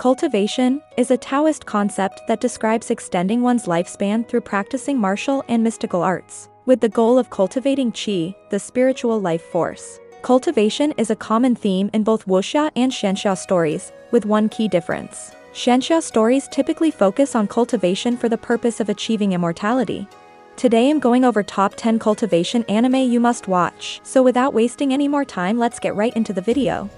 Cultivation is a Taoist concept that describes extending one's lifespan through practicing martial and mystical arts, with the goal of cultivating qi, the spiritual life force. Cultivation is a common theme in both Wuxia and Xianxia stories, with one key difference. Xianxia stories typically focus on cultivation for the purpose of achieving immortality. Today I'm going over top 10 cultivation anime you must watch, so without wasting any more time, let's get right into the video.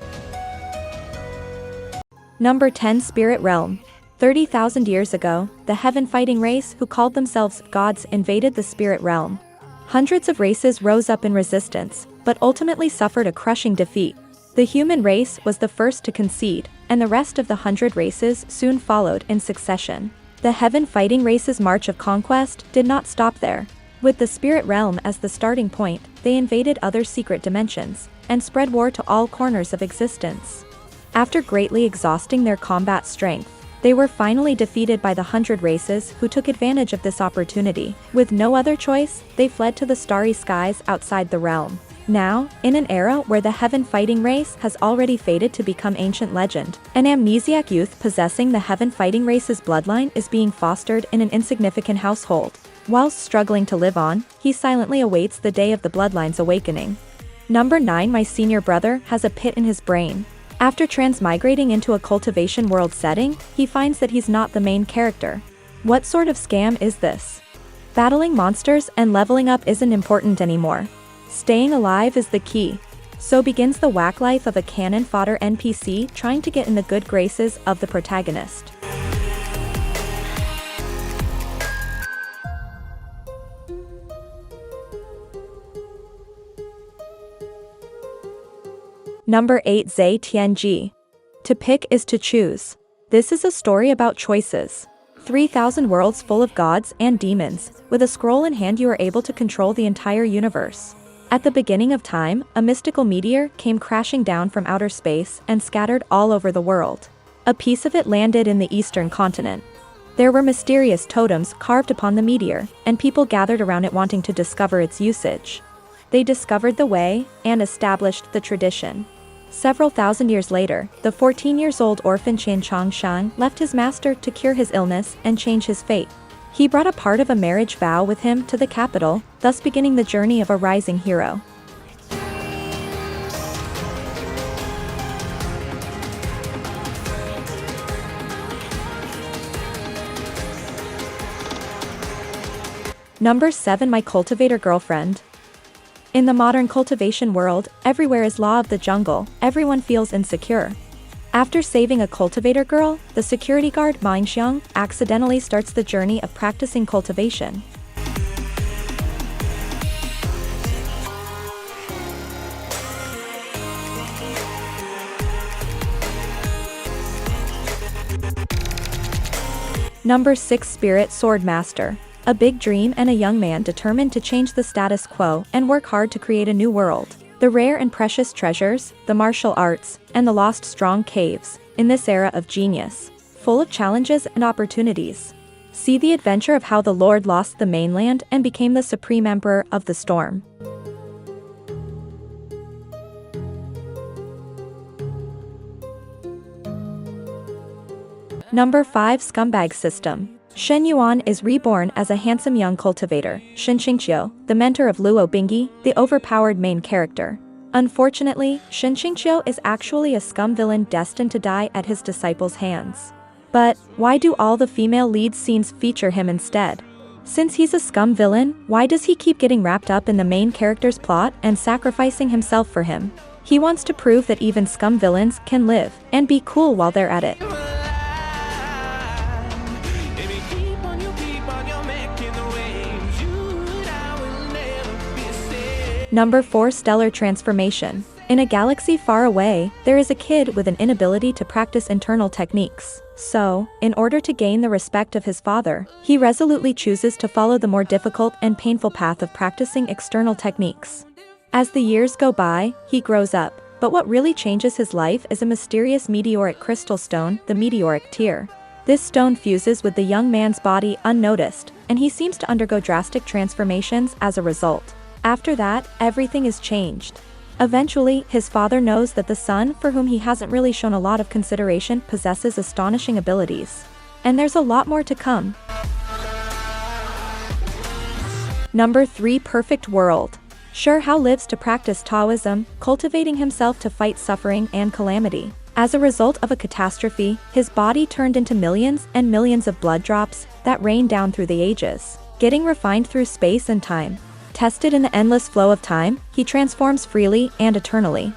Number 10, Spirit Realm. 30,000 years ago, the heaven-fighting race who called themselves gods invaded the spirit realm. Hundreds of races rose up in resistance, but ultimately suffered a crushing defeat. The human race was the first to concede, and the rest of the 100 races soon followed in succession. The heaven-fighting race's march of conquest did not stop there. With the spirit realm as the starting point, they invaded other secret dimensions, and spread war to all corners of existence. After greatly exhausting their combat strength, they were finally defeated by the 100 races who took advantage of this opportunity. With no other choice, they fled to the starry skies outside the realm. Now, in an era where the heaven-fighting race has already faded to become ancient legend, an amnesiac youth possessing the heaven-fighting race's bloodline is being fostered in an insignificant household. Whilst struggling to live on, he silently awaits the day of the bloodline's awakening. Number 9, My senior brother has a pit in his brain. After transmigrating into a cultivation world setting, he finds that he's not the main character. What sort of scam is this? Battling monsters and leveling up isn't important anymore. Staying alive is the key. So begins the whack life of a cannon fodder NPC trying to get in the good graces of the protagonist. Number 8, Tian. To pick is to choose. This is a story about choices. 3,000 worlds full of gods and demons. With a scroll in hand, you are able to control the entire universe. At the beginning of time, a mystical meteor came crashing down from outer space and scattered all over the world. A piece of it landed in the eastern continent. There were mysterious totems carved upon the meteor, and people gathered around it wanting to discover its usage. They discovered the way and established the tradition. Several thousand years later, the 14-year-old orphan Xixiong left his master to cure his illness and change his fate. He brought a part of a marriage vow with him to the capital, thus beginning the journey of a rising hero. Number 7, My Cultivator Girlfriend. In the modern cultivation world, everywhere is law of the jungle, everyone feels insecure. After saving a cultivator girl, the security guard Shixiong accidentally starts the journey of practicing cultivation. Number 6, Spirit Sword Master. A big dream and a young man determined to change the status quo and work hard to create a new world. The rare and precious treasures, the martial arts, and the lost strong caves, in this era of genius, full of challenges and opportunities. See the adventure of how the Lord lost the mainland and became the supreme emperor of the storm. Number 5, Scumbag System. Shen Yuan is reborn as a handsome young cultivator, Xixiong, the mentor of Luo Bingyi, the overpowered main character. Unfortunately, Xixiong is actually a scum villain destined to die at his disciples' hands. But why do all the female lead scenes feature him instead? Since he's a scum villain, why does he keep getting wrapped up in the main character's plot and sacrificing himself for him? He wants to prove that even scum villains can live and be cool while they're at it. Number 4, Stellar Transformation. In a galaxy far away, there is a kid with an inability to practice internal techniques. So, in order to gain the respect of his father, he resolutely chooses to follow the more difficult and painful path of practicing external techniques. As the years go by, he grows up, but what really changes his life is a mysterious meteoric crystal stone, the meteoric tear. This stone fuses with the young man's body unnoticed, and he seems to undergo drastic transformations as a result. After that, everything is changed. Eventually, his father knows that the son, for whom he hasn't really shown a lot of consideration, possesses astonishing abilities. And there's a lot more to come. Number 3. Perfect World. Sure Hao lives to practice Taoism, cultivating himself to fight suffering and calamity. As a result of a catastrophe, his body turned into millions and millions of blood drops that rain down through the ages. Getting refined through space and time. Tested in the endless flow of time, he transforms freely and eternally.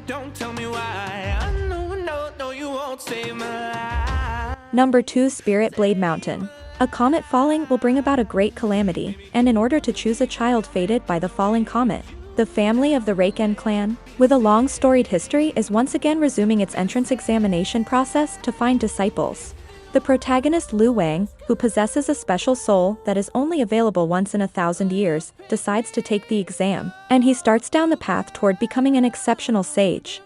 Don't tell me why. I know you won't save my life. Number 2. Spirit Blade Mountain. A comet falling will bring about a great calamity, and in order to choose a child fated by the falling comet, the family of the Keng clan, with a long storied history, is once again resuming its entrance examination process to find disciples. The protagonist Lu Wang, who possesses a special soul that is only available once in 1,000 years, decides to take the exam, and he starts down the path toward becoming an exceptional sage.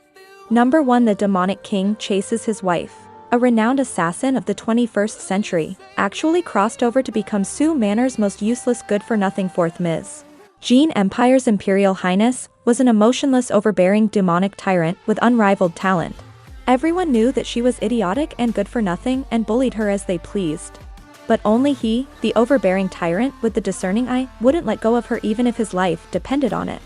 Number 1. The demonic king chases his wife. A renowned assassin of the 21st century, actually crossed over to become Su Manor's most useless good-for-nothing fourth Ms. Jian Empire's Imperial Highness was an emotionless, overbearing demonic tyrant with unrivaled talent. Everyone knew that she was idiotic and good for nothing and bullied her as they pleased. But only he, the overbearing tyrant with the discerning eye, wouldn't let go of her even if his life depended on it.